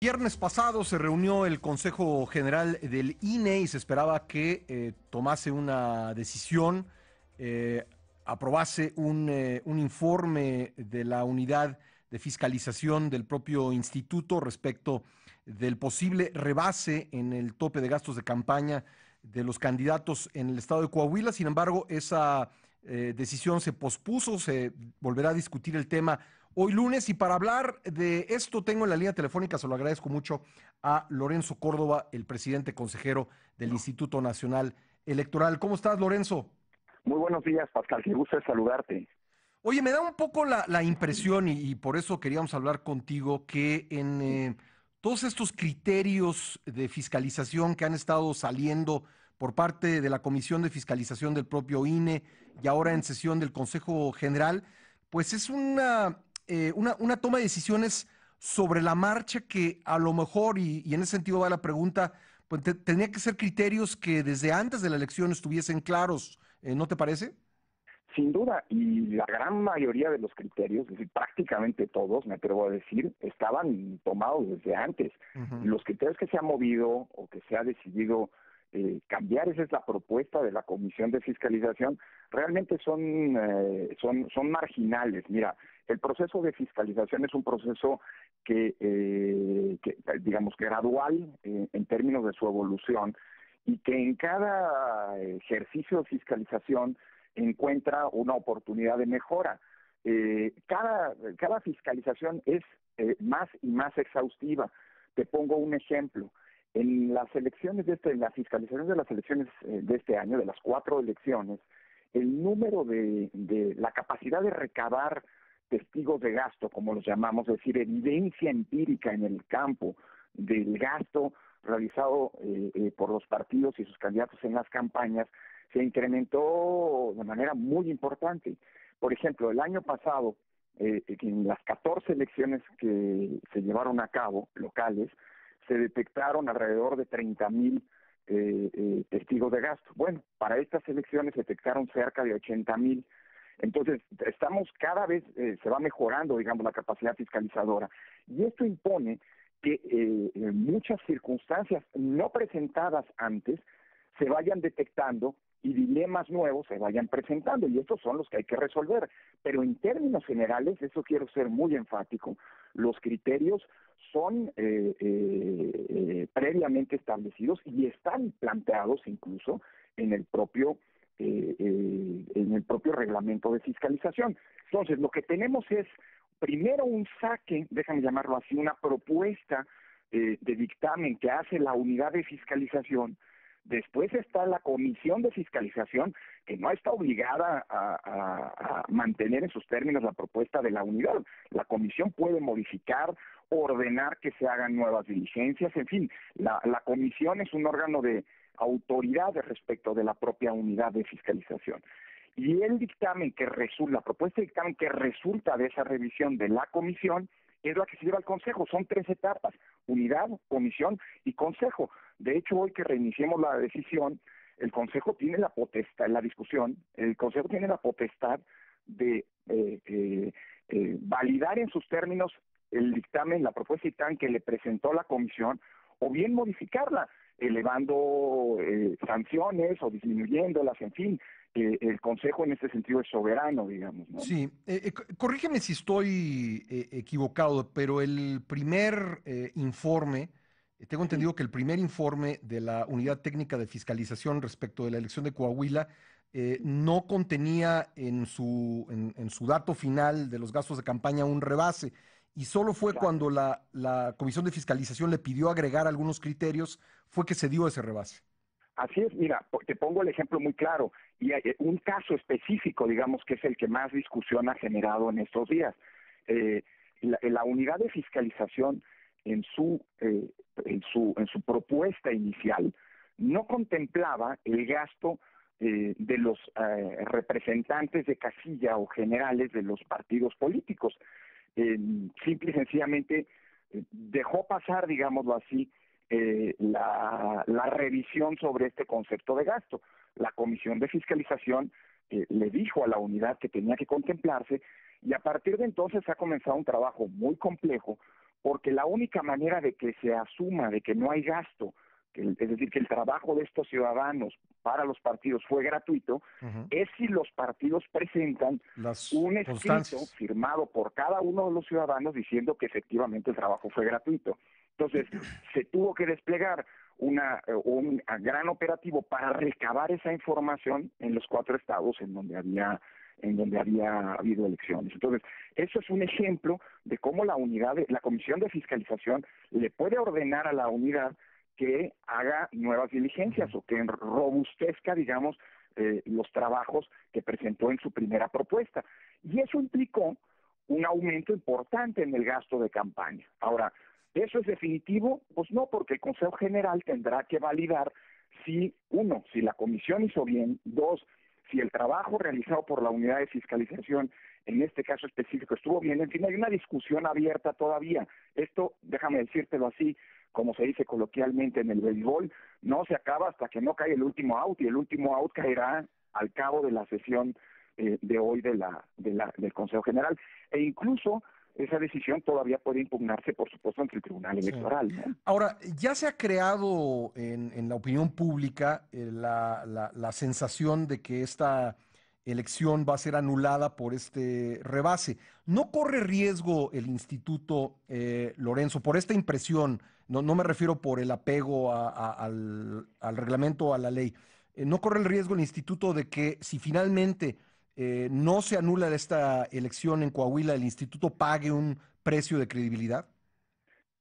Viernes pasado se reunió el Consejo General del INE y se esperaba que tomase una decisión, eh, aprobase un informe de la unidad de fiscalización del propio instituto respecto del posible rebase en el tope de gastos de campaña de los candidatos en el estado de Coahuila. Sin embargo, esa decisión se pospuso, se volverá a discutir el tema hoy lunes. Y para hablar de esto tengo en la línea telefónica, se lo agradezco mucho, a Lorenzo Córdoba, el presidente consejero del Instituto Nacional Electoral. ¿Cómo estás, Lorenzo? Muy buenos días, Pascal. Qué gusto es saludarte. Oye, me da un poco la impresión, y por eso queríamos hablar contigo, que en todos estos criterios de fiscalización que han estado saliendo por parte de la Comisión de Fiscalización del propio INE y ahora en sesión del Consejo General, pues es una toma de decisiones sobre la marcha que a lo mejor, y en ese sentido va la pregunta, pues tenía que ser criterios que desde antes de la elección estuviesen claros, ¿no te parece? Sin duda, y la gran mayoría de los criterios, es decir, prácticamente todos, me atrevo a decir, estaban tomados desde antes. Ujú. Los criterios que se han movido o que se ha decidido cambiar, esa es la propuesta de la Comisión de Fiscalización, realmente son marginales. Mira, el proceso de fiscalización es un proceso digamos, gradual en términos de su evolución y que en cada ejercicio de fiscalización encuentra una oportunidad de mejora. Cada fiscalización es más y más exhaustiva. Te pongo un ejemplo. En las elecciones en la fiscalización de las elecciones de este año, de las 4 elecciones, el número de la capacidad de recabar testigos de gasto, como los llamamos, es decir, evidencia empírica en el campo del gasto realizado por los partidos y sus candidatos en las campañas, se incrementó de manera muy importante. Por ejemplo, el año pasado, en las 14 elecciones que se llevaron a cabo, locales, se detectaron alrededor de 30,000 testigos de gasto. Bueno, para estas elecciones se detectaron cerca de 80,000. Entonces, estamos cada vez, se va mejorando, digamos, la capacidad fiscalizadora. Y esto impone que muchas circunstancias no presentadas antes se vayan detectando y dilemas nuevos se vayan presentando, y estos son los que hay que resolver. Pero en términos generales, eso quiero ser muy enfático, los criterios son previamente establecidos y están planteados incluso en en el propio reglamento de fiscalización. Entonces, lo que tenemos es primero un saque, déjame llamarlo así, una propuesta de dictamen que hace la unidad de fiscalización. Después está la comisión de fiscalización, que no está obligada a mantener en sus términos la propuesta de la unidad. La comisión puede modificar, ordenar que se hagan nuevas diligencias, en fin, la comisión es un órgano de autoridad respecto de la propia unidad de fiscalización. Y el dictamen que resulta, la propuesta de dictamen que resulta de esa revisión de la comisión, es la que se lleva al Consejo. Son 3 etapas: unidad, comisión y Consejo. De hecho, hoy que reiniciemos la decisión, el Consejo tiene la potestad, la discusión, el Consejo tiene la potestad de validar en sus términos el dictamen, la propuesta de dictamen que le presentó la comisión, o bien modificarla, elevando sanciones o disminuyéndolas, en fin. El Consejo en ese sentido es soberano, digamos, ¿no? Sí, corrígeme si estoy equivocado, pero el primer informe, tengo Sí. entendido que el primer informe de la Unidad Técnica de Fiscalización respecto de la elección de Coahuila no contenía en su dato final de los gastos de campaña un rebase, y solo fue Exacto. cuando la Comisión de Fiscalización le pidió agregar algunos criterios, fue que se dio ese rebase. Así es, mira, te pongo el ejemplo muy claro, y hay un caso específico, digamos, que es el que más discusión ha generado en estos días. Eh, la unidad de fiscalización en su propuesta inicial no contemplaba el gasto de los representantes de casilla o generales de los partidos políticos. Simple y sencillamente dejó pasar, digámoslo así, la revisión sobre este concepto de gasto. La Comisión de Fiscalización le dijo a la unidad que tenía que contemplarse, y a partir de entonces ha comenzado un trabajo muy complejo porque la única manera de que se asuma de que no hay gasto, es decir, que el trabajo de estos ciudadanos para los partidos fue gratuito, es si los partidos presentan Las un escrito constancias. firmado por cada uno de los ciudadanos diciendo que efectivamente el trabajo fue gratuito. Entonces, se tuvo que desplegar un gran operativo para recabar esa información en los 4 estados en donde había habido elecciones. Entonces, eso es un ejemplo de cómo la Comisión de Fiscalización le puede ordenar a la unidad que haga nuevas diligencias o que robustezca, digamos, los trabajos que presentó en su primera propuesta. Y eso implicó un aumento importante en el gasto de campaña. Ahora, ¿eso es definitivo? Pues no, porque el Consejo General tendrá que validar si, uno, si la comisión hizo bien, dos, si el trabajo realizado por la unidad de fiscalización, en este caso específico, estuvo bien. En fin, hay una discusión abierta todavía. Esto, déjame decírtelo así, como se dice coloquialmente en el béisbol, no se acaba hasta que no cae el último out, y el último out caerá al cabo de la sesión de hoy del Consejo General. E incluso esa decisión todavía puede impugnarse, por supuesto, ante el Tribunal Sí. Electoral, ¿no? Ahora, ya se ha creado en la opinión pública la sensación de que esta elección va a ser anulada por este rebase. ¿No corre riesgo el instituto, Lorenzo, por esta impresión? No me refiero por el apego al reglamento o a la ley. ¿No corre el riesgo el instituto de que si finalmente no se anula esta elección en Coahuila, el instituto pague un precio de credibilidad?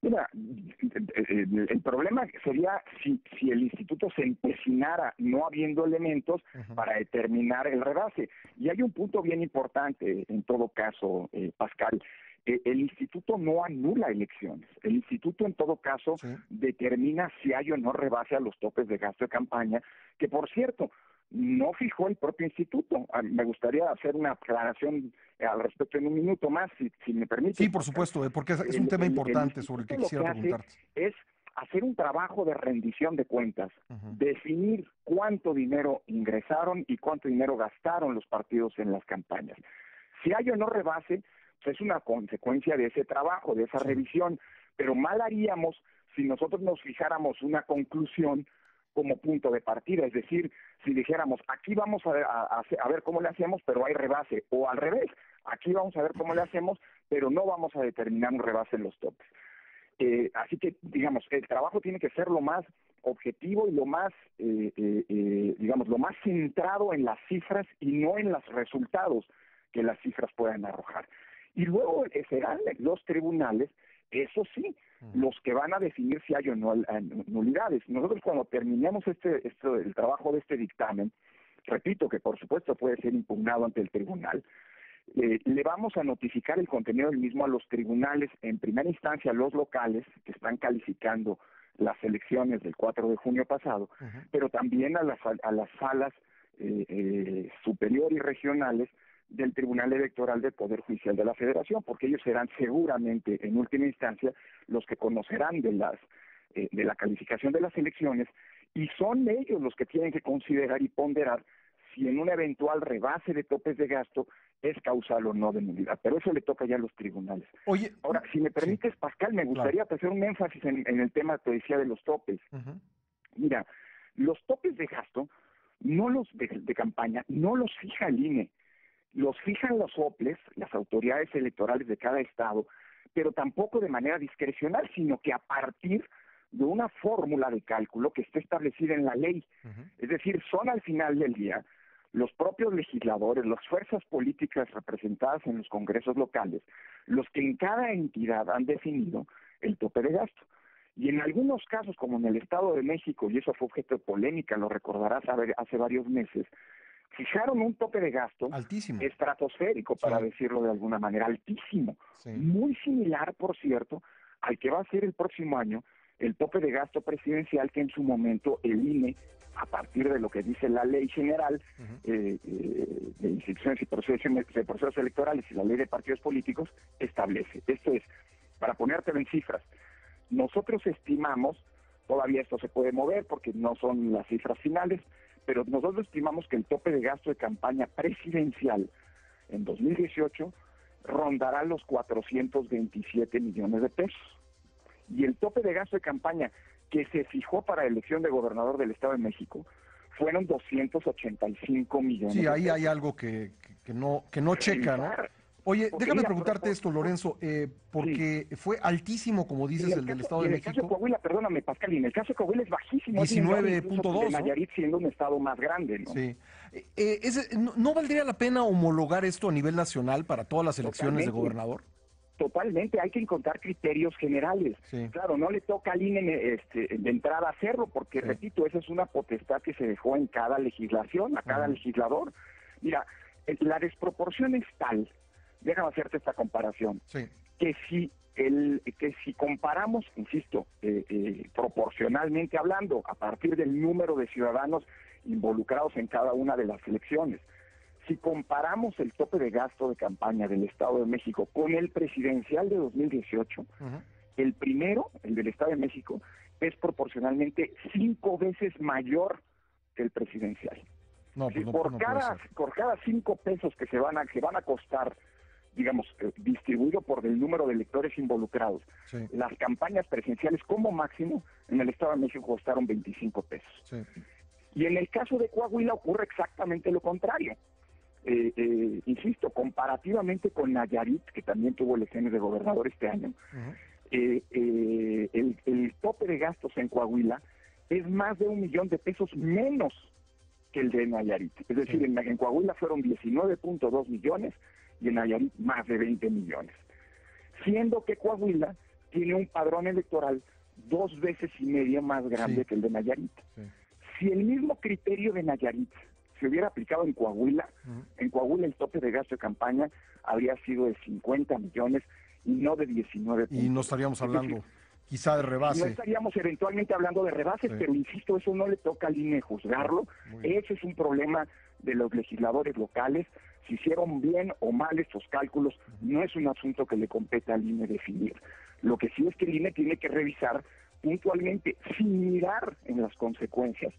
Mira, el problema sería si el instituto se empecinara no habiendo elementos para determinar el rebase. Y hay un punto bien importante en todo caso, Pascal. El instituto no anula elecciones. El instituto en todo caso determina si hay o no rebase a los topes de gasto de campaña, que por cierto, no fijó el propio instituto. Me gustaría hacer una aclaración al respecto en un minuto más, si me permite. Sí, por supuesto, porque es un tema importante sobre el que quisiera preguntarte. Es hacer un trabajo de rendición de cuentas, definir cuánto dinero ingresaron y cuánto dinero gastaron los partidos en las campañas. Si hay o no rebase, pues es una consecuencia de ese trabajo, de esa revisión, pero mal haríamos si nosotros nos fijáramos una conclusión como punto de partida, es decir, si dijéramos, aquí vamos a ver cómo le hacemos, pero hay rebase, o al revés, aquí vamos a ver cómo le hacemos, pero no vamos a determinar un rebase en los topes. Así que, digamos, el trabajo tiene que ser lo más objetivo y lo más, digamos, lo más centrado en las cifras y no en los resultados que las cifras puedan arrojar. Y luego serán los tribunales, eso sí, los que van a definir si hay o no nulidades. Nosotros cuando terminemos el trabajo de este dictamen, repito que por supuesto puede ser impugnado ante el tribunal, le vamos a notificar el contenido del mismo a los tribunales, en primera instancia a los locales que están calificando las elecciones del 4 de junio pasado, pero también a las salas superior y regionales del Tribunal Electoral del Poder Judicial de la Federación, porque ellos serán seguramente, en última instancia, los que conocerán de la calificación de las elecciones, y son ellos los que tienen que considerar y ponderar si en un eventual rebase de topes de gasto es causal o no de nulidad. Pero eso le toca ya a los tribunales. Oye, ahora, si me permites, Pascal, me gustaría hacer un énfasis en el tema que decía de los topes. Mira, los topes de gasto, no los de campaña, no los fija el INE. Los fijan los OPLES, las autoridades electorales de cada estado, pero tampoco de manera discrecional, sino que a partir de una fórmula de cálculo que está establecida en la ley. Es decir, son al final del día los propios legisladores, las fuerzas políticas representadas en los congresos locales, los que en cada entidad han definido el tope de gasto. Y en algunos casos, como en el Estado de México, y eso fue objeto de polémica, lo recordarás hace varios meses, fijaron un tope de gasto altísimo, estratosférico, para decirlo de alguna manera, altísimo, muy similar, por cierto, al que va a ser el próximo año el tope de gasto presidencial que en su momento el INE, a partir de lo que dice la Ley General de Instituciones y procesos electorales y la Ley de Partidos Políticos, establece. Esto es, para ponértelo en cifras, nosotros estimamos, todavía esto se puede mover porque no son las cifras finales, pero nosotros estimamos que el tope de gasto de campaña presidencial en 2018 rondará los 427 millones de pesos. Y el tope de gasto de campaña que se fijó para la elección de gobernador del Estado de México fueron 285 millones Sí, de ahí pesos. hay algo que no checa, ¿no? Oye, déjame preguntarte esto, Lorenzo, porque fue altísimo, como dices, el del Estado de México. En el caso de Coahuila, perdóname, Pascal, y en el caso de Coahuila es bajísimo. 19.2, de Nayarit siendo un estado más grande, ¿no? Sí. ¿No valdría la pena homologar esto a nivel nacional para todas las elecciones de gobernador? Totalmente, hay que encontrar criterios generales. Sí. Claro, no le toca al INE de entrada hacerlo, porque, repito, esa es una potestad que se dejó en cada legislación, a cada legislador. Mira, la desproporción es tal, déjame hacerte esta comparación, que si comparamos, insisto, proporcionalmente hablando, a partir del número de ciudadanos involucrados en cada una de las elecciones, si comparamos el tope de gasto de campaña del Estado de México con el presidencial de 2018, el primero, el del Estado de México, es proporcionalmente 5 veces mayor que el presidencial. No, pues por cada 5 pesos que van a costar, digamos, distribuido por el número de electores involucrados, las campañas presidenciales como máximo en el Estado de México costaron 25 pesos. Sí. Y en el caso de Coahuila ocurre exactamente lo contrario. Insisto, comparativamente con Nayarit, que también tuvo elecciones de gobernador este año, el tope de gastos en Coahuila es más de 1 millón de pesos menos que el de Nayarit. Es decir, en Coahuila fueron 19.2 millones y en Nayarit más de 20 millones. Siendo que Coahuila tiene un padrón electoral 2 veces y media más grande que el de Nayarit. Si el mismo criterio de Nayarit se hubiera aplicado en Coahuila el tope de gasto de campaña habría sido de 50 millones y no de 19. Y no estaríamos hablando quizá de rebase. No estaríamos eventualmente hablando de rebases, pero insisto, eso no le toca al INE juzgarlo. Ese es un problema de los legisladores locales. Si hicieron bien o mal estos cálculos, no es un asunto que le compete al INE definir. Lo que sí es que el INE tiene que revisar puntualmente, sin mirar en las consecuencias,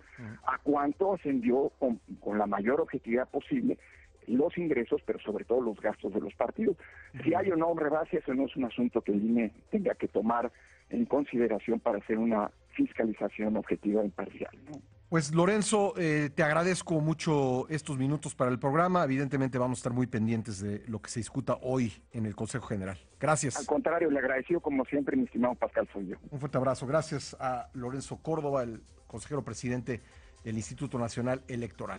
a cuánto ascendió con la mayor objetividad posible los ingresos, pero sobre todo los gastos de los partidos. Si hay o no un rebase, eso no es un asunto que el INE tenga que tomar en consideración para hacer una fiscalización objetiva e imparcial, ¿no? Pues Lorenzo, te agradezco mucho estos minutos para el programa. Evidentemente vamos a estar muy pendientes de lo que se discuta hoy en el Consejo General. Gracias. Al contrario, le agradecido como siempre, mi estimado Pascal Soyo. Un fuerte abrazo. Gracias a Lorenzo Córdoba, el consejero presidente del Instituto Nacional Electoral.